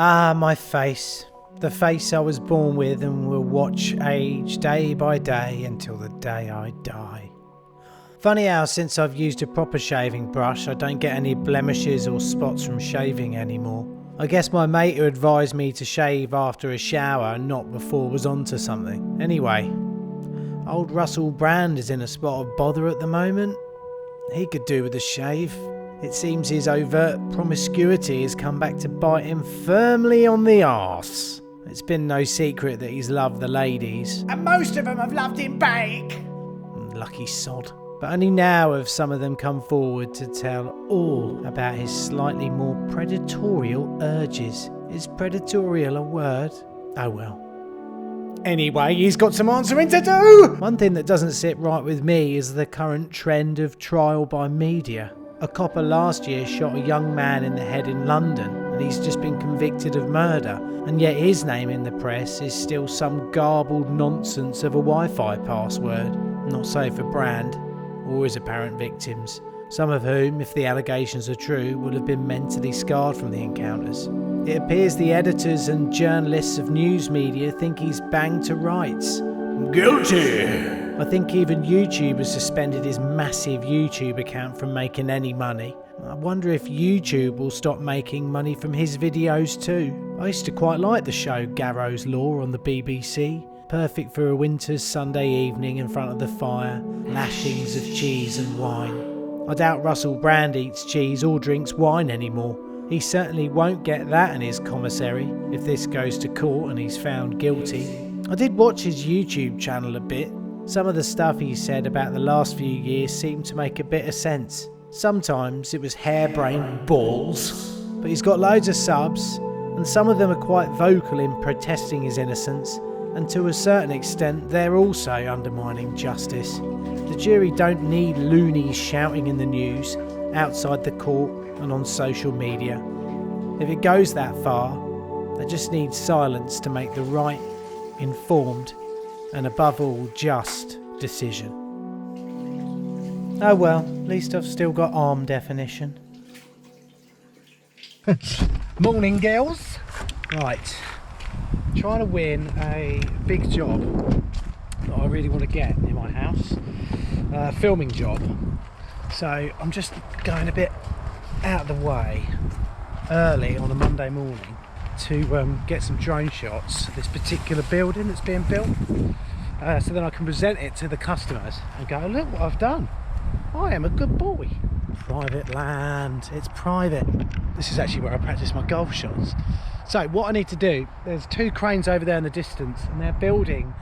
Ah, my face. The face I was born with and will watch age day by day until the day I die. Funny how since I've used a proper shaving brush I don't get any blemishes or spots from shaving anymore. I guess my mate who advised me to shave after a shower and not before was onto something. Anyway, old Russell Brand is in a spot of bother at the moment. He could do with a shave. It seems his overt promiscuity has come back to bite him firmly on the arse. It's been no secret that he's loved the ladies, and most of them have loved him back. Lucky sod. But only now have some of them come forward to tell all about his slightly more predatorial urges. Is predatorial a word? Oh well. Anyway, he's got some answering to do! One thing that doesn't sit right with me is the current trend of trial by media. A copper last year shot a young man in the head in London, and he's just been convicted of murder, and yet his name in the press is still some garbled nonsense of a Wi-Fi password. Not so for Brand, or his apparent victims, some of whom, if the allegations are true, will have been mentally scarred from the encounters. It appears the editors and journalists of news media think he's banged to rights. Guilty! I think even YouTube has suspended his massive YouTube account from making any money. I wonder if YouTube will stop making money from his videos too. I used to quite like the show Garrow's Law on the BBC. Perfect for a winter's Sunday evening in front of the fire, lashings of cheese and wine. I doubt Russell Brand eats cheese or drinks wine anymore. He certainly won't get that in his commissary if this goes to court and he's found guilty. I did watch his YouTube channel a bit. Some of the stuff he said about the last few years seemed to make a bit of sense. Sometimes it was harebrained balls, but he's got loads of subs, and some of them are quite vocal in protesting his innocence, and to a certain extent they're also undermining justice. The jury don't need loonies shouting in the news, outside the court and on social media. If it goes that far, they just need silence to make the right, informed, and above all just decision. Oh well, at least I've still got arm definition. Morning girls. Right, trying to win a big job that I really want to get in my house, filming job. So I'm just going a bit out of the way early on a Monday morning to get some drone shots of this particular building that's being built, so then I can present it to the customers and go, look what I've done, I am a good boy. Private land, it's private. This is actually where I practice my golf shots. So what I need to do, there's two cranes over there in the distance and they're building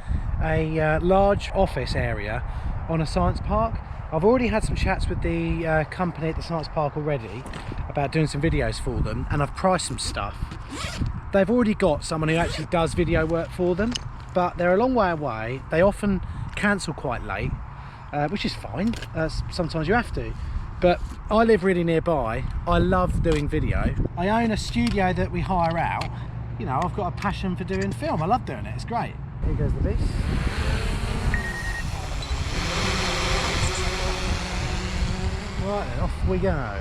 a large office area on a science park. I've already had some chats with the company at the science park already about doing some videos for them, and I've priced some stuff. They've already got someone who actually does video work for them, but they're a long way away. They often cancel quite late, which is fine. Sometimes you have to. But I live really nearby. I love doing video. I own a studio that we hire out. You know, I've got a passion for doing film. I love doing it. It's great. Here goes the beast. Right then, off we go.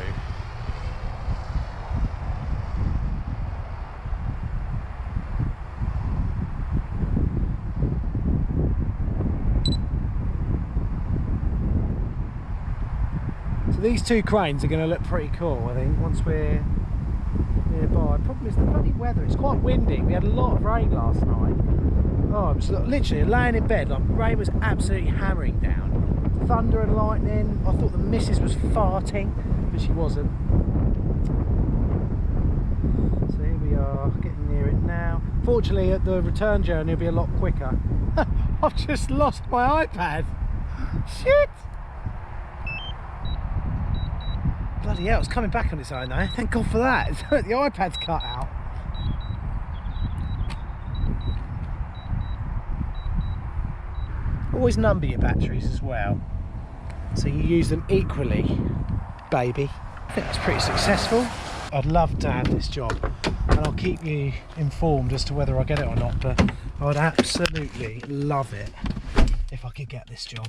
So these two cranes are going to look pretty cool, I think, once we're nearby. Problem is the bloody weather. It's quite windy. We had a lot of rain last night. Oh, I was literally laying in bed, like rain was absolutely hammering down. Thunder and lightning. I thought the missus was farting, but she wasn't. So here we are, getting near it now. Fortunately, at the return journey it'll be a lot quicker. I've just lost my iPad. Shit! Bloody hell, it's coming back on its own though. Thank God for that. The iPad's cut out. Always number your batteries as well, so you use them equally, baby. I think that's pretty successful. I'd love to have this job, and I'll keep you informed as to whether I get it or not, but I would absolutely love it if I could get this job.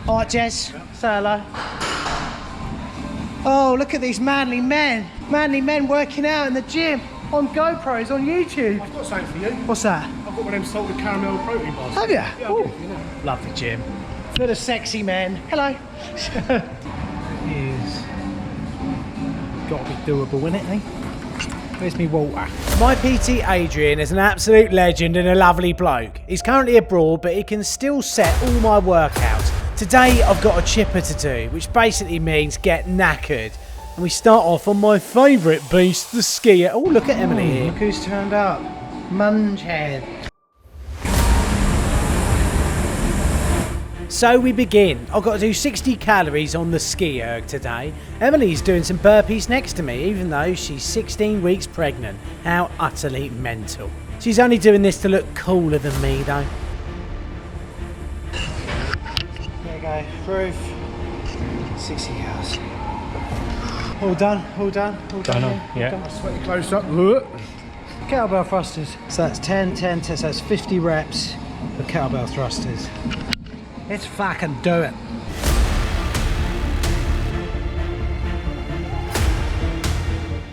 Alright Jez, say hello. Oh, look at these manly men. Manly men working out in the gym on GoPros on YouTube. I've got something for you. What's that? I've got one of them salted caramel protein bars. Have you? Yeah, I'll give it to you now. Love the gym. For the sexy men. Hello. Is got to be doable, isn't it, eh? Where's me water? My PT Adrian is an absolute legend and a lovely bloke. He's currently abroad, but he can still set all my workouts. Today I've got a chipper to do, which basically means get knackered. And we start off on my favourite beast, the skier. Oh, look at Emily here. Look who's turned up. Munchhead. So we begin. I've got to do 60 calories on the ski erg today. Emily's doing some burpees next to me, even though she's 16 weeks pregnant. How utterly mental. She's only doing this to look cooler than me, though. There you go. Proof. 60 calories. All done, all done, all done. Yeah. Done. Sweaty close up. Kettlebell thrusters. So that's 10, 10, 10, so that's 50 reps of kettlebell thrusters. Let's fucking do it.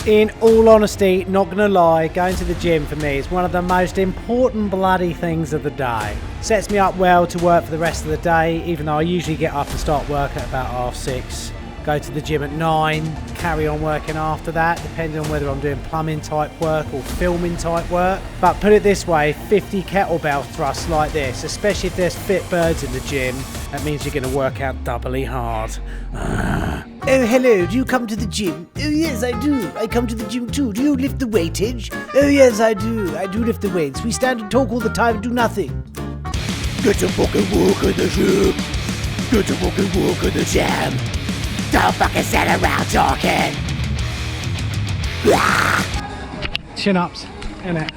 In all honesty, not gonna lie, going to the gym for me is one of the most important bloody things of the day. Sets me up well to work for the rest of the day, even though I usually get up and start work at about 6:30. Go to the gym at 9, carry on working after that, depending on whether I'm doing plumbing type work or filming type work. But put it this way, 50 kettlebell thrusts like this, especially if there's fit birds in the gym, that means you're going to work out doubly hard. Oh, hello, do you come to the gym? Oh, yes, I do. I come to the gym too. Do you lift the weightage? Oh, yes, I do. I do lift the weights. We stand and talk all the time and do nothing. Get to fucking walk in the gym. Get to fucking walk in the gym. Don't fucking sit around talking. Chin-ups, innit?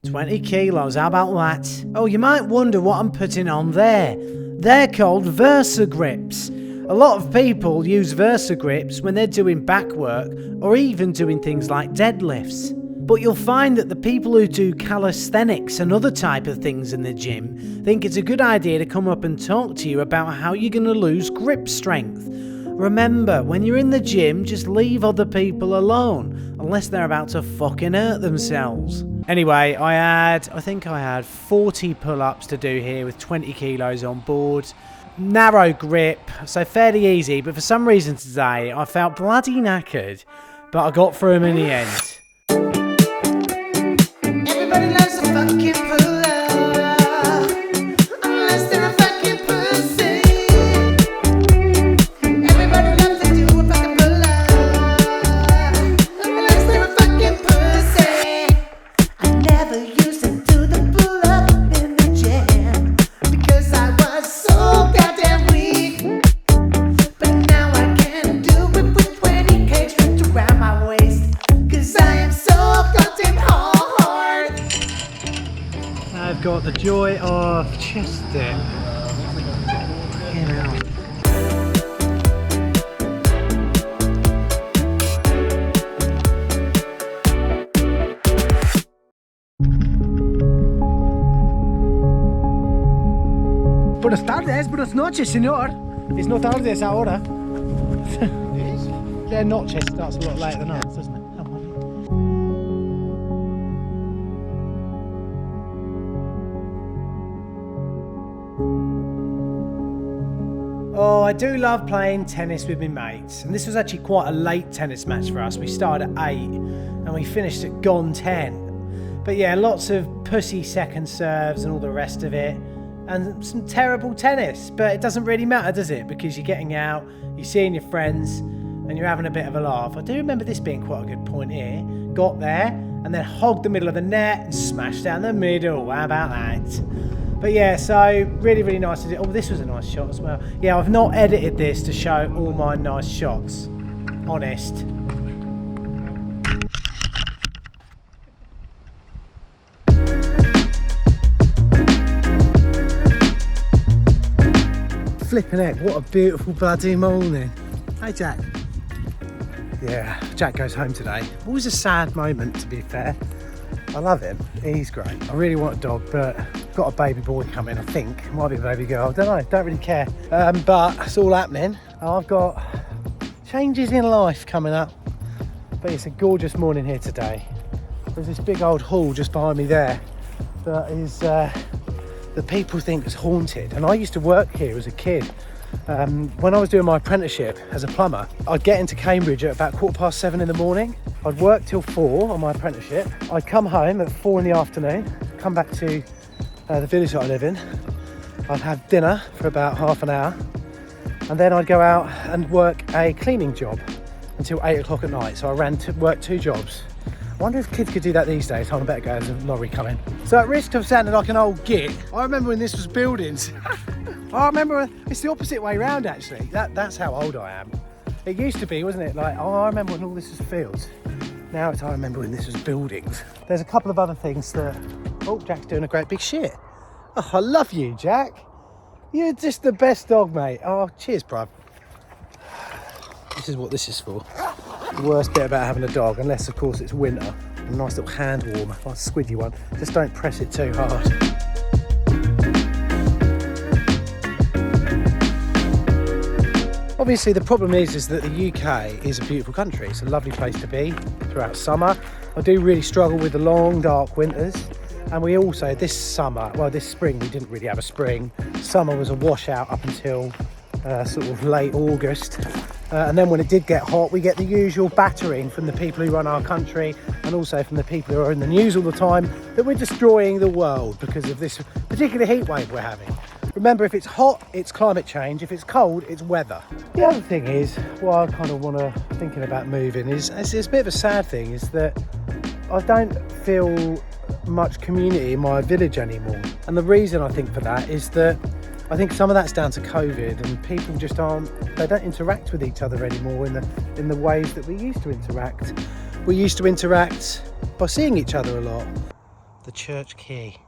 20 kilos, how about that? Oh, you might wonder what I'm putting on there. They're called Versa grips. A lot of people use Versa grips when they're doing back work or even doing things like deadlifts. But you'll find that the people who do calisthenics and other type of things in the gym think it's a good idea to come up and talk to you about how you're going to lose grip strength. Remember, when you're in the gym, just leave other people alone, unless they're about to fucking hurt themselves. Anyway, I think I had 40 pull-ups to do here with 20 kilos on board. Narrow grip, so fairly easy, but for some reason today, I felt bloody knackered, but I got through them in the end. Everybody loves a fucking pull-up, unless they're a fucking pussy. Everybody loves to do a fucking pull-up, unless they're a fucking pussy. I never used to do the pull-up in the gym, because I was so goddamn weak. But now I can do it with 20 kgs wrapped around my waist, cause I am so goddamn hard. I've got the joy of chest dip. You know. Buenas tardes, buenas noches, señor. It's no tardes ahora. Their noches starts a lot later than ours, doesn't it? Oh, I do love playing tennis with my mates, and this was actually quite a late tennis match for us. We started at 8 and we finished at gone 10. But yeah, lots of pussy second serves and all the rest of it, and some terrible tennis, but it doesn't really matter, does it? Because you're getting out, you're seeing your friends, and you're having a bit of a laugh. I do remember this being quite a good point here. Got there, and then hogged the middle of the net and smashed down the middle. How about that? But yeah, so really, really nice to do. Oh, this was a nice shot as well. Yeah, I've not edited this to show all my nice shots. Honest. Flipping heck, what a beautiful bloody morning. Hey Jack. Yeah, Jack goes home today. Always a sad moment, to be fair. I love him, he's great. I really want a dog, but I've got a baby boy coming, I think. Might be a baby girl, I don't know, don't really care. But it's all happening. I've got changes in life coming up. But it's a gorgeous morning here today. There's this big old hall just behind me there that is that people think is haunted. And I used to work here as a kid. When I was doing my apprenticeship as a plumber, I'd get into Cambridge at about 7:15 in the morning. I'd work till 4 on my apprenticeship. I'd come home at 4 in the afternoon, come back to the village that I live in. I'd have dinner for about half an hour, and then I'd go out and work a cleaning job until 8 o'clock at night. So I worked 2 jobs. I wonder if kids could do that these days. I better go, there's a lorry coming. So at risk of sounding like an old git, I remember when this was buildings. I remember, it's the opposite way round actually. That's how old I am. It used to be, wasn't it? Like, oh, I remember when all this was fields. Now it's I remember when this was buildings. There's a couple of other things that, oh, Jack's doing a great big shit. Oh, I love you, Jack. You're just the best dog, mate. Oh, cheers, bruv. This is what this is for. The worst bit about having a dog, unless of course it's winter, a nice little hand warmer, like a squidgy one. Just don't press it too hard. Obviously the problem is that the UK is a beautiful country. It's a lovely place to be throughout summer. I do really struggle with the long dark winters. And we also, this spring, we didn't really have a spring. Summer was a washout up until sort of late August. And then when it did get hot, we get the usual battering from the people who run our country and also from the people who are in the news all the time that we're destroying the world because of this particular heat wave we're having. Remember, if it's hot, it's climate change. If it's cold, it's weather. The other thing is, why I kind of thinking about moving is, it's a bit of a sad thing, is that I don't feel much community in my village anymore. And the reason I think for that is that I think some of that's down to COVID, and people just they don't interact with each other anymore in the ways that we used to interact. We used to interact by seeing each other a lot. The church key.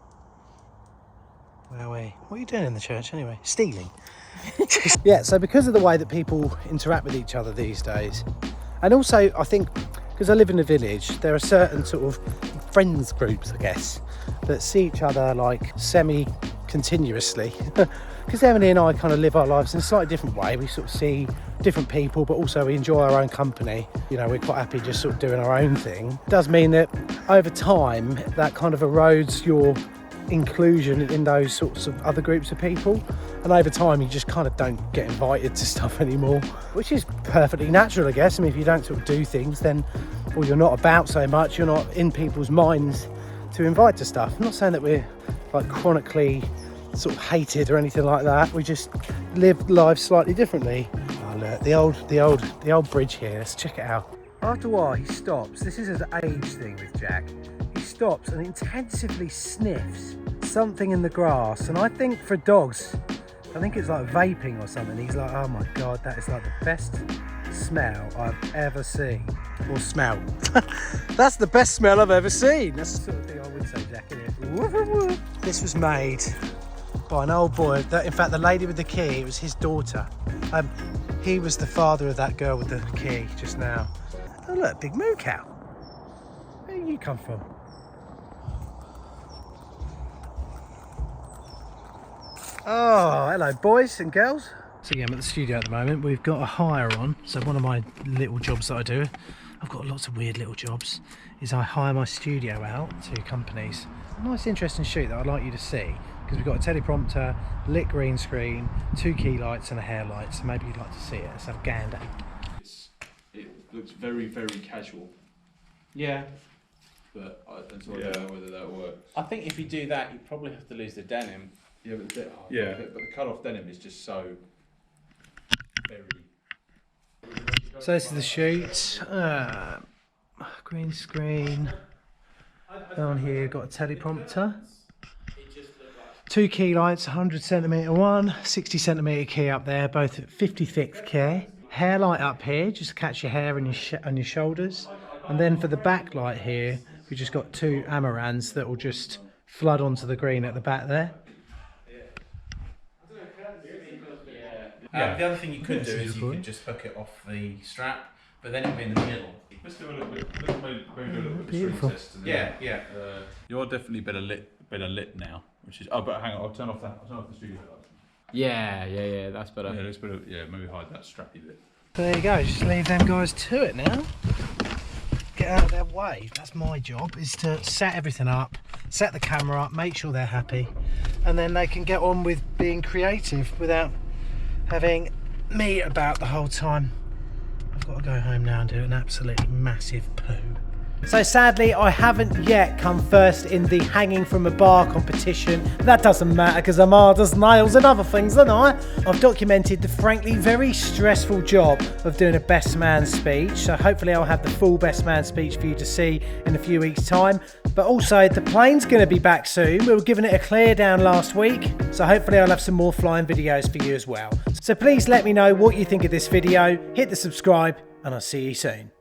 Where are we? What are you doing in the church anyway? Stealing. Yeah, so because of the way that people interact with each other these days, and also I think because I live in a village, there are certain sort of friends groups, I guess, that see each other like semi-continuously. Because Emily and I kind of live our lives in a slightly different way. We sort of see different people, but also we enjoy our own company. You know, we're quite happy just sort of doing our own thing. It does mean that over time, that kind of erodes your inclusion in those sorts of other groups of people, and over time you just kind of don't get invited to stuff anymore, which is perfectly natural, I guess. I mean, if you don't sort of do things, then, or you're not about so much, you're not in people's minds to invite to stuff. I'm not saying that we're like chronically sort of hated or anything like that. We just live lives slightly differently. Oh look, the old bridge here. Let's check it out. After a while he stops. This is an age thing with Jack. He stops and intensively sniffs something in the grass, and I think for dogs, I think it's like vaping or something. He's like, oh my god, that is like the best smell I've ever seen or smelled. That's the best smell I've ever seen. That's the sort of thing I would say, Jack, isn't it? This was made by an old boy. In fact, the lady with the key, it was his daughter. He was the father of that girl with the key just now. Oh look, big moo cow. Where do you come from? Oh, hello boys and girls. So yeah, I'm at the studio at the moment. We've got a hire on. So one of my little jobs that I do, I've got lots of weird little jobs, is I hire my studio out to companies. A nice interesting shoot that I'd like you to see, because we've got a teleprompter, lit green screen, 2 key lights and a hair light, so maybe you'd like to see it. Let's have a gander. It looks very, very casual. Yeah. But I don't know whether that works. I think if you do that, you probably have to lose the denim. Yeah, but but the cut-off denim is just so very. So this is the shoot. Green screen. Down here, got a teleprompter. 2 key lights, 100cm one, 60cm key up there, both at 56 key. Hair light up here, just to catch your hair and your shoulders. And then for the back light here, we've just got 2 Amarans that will just flood onto the green at the back there. The other thing you could do is you could just hook it off the strap, but then it'll be in the middle. Let's do a little bit. Let's maybe do a little bit of a Beautiful. screen test. Yeah. You're definitely better lit now, which is. Oh, but hang on, I'll turn off the studio lights. Yeah, that's better. Yeah, maybe hide that strappy bit. So there you go, just leave them guys to it now. get out of their way. That's my job, is to set everything up, set the camera up, make sure they're happy, and then they can get on with being creative without having me about the whole time. I've got to go home now and do an absolutely massive poo. So sadly, I haven't yet come first in the hanging from a bar competition. That doesn't matter because I'm hard as nails and other things, aren't I? I've documented the frankly very stressful job of doing a best man speech. So hopefully I'll have the full best man speech for you to see in a few weeks' time. But also the plane's going to be back soon. We were giving it a clear down last week. So hopefully I'll have some more flying videos for you as well. So please let me know what you think of this video. Hit the subscribe and I'll see you soon.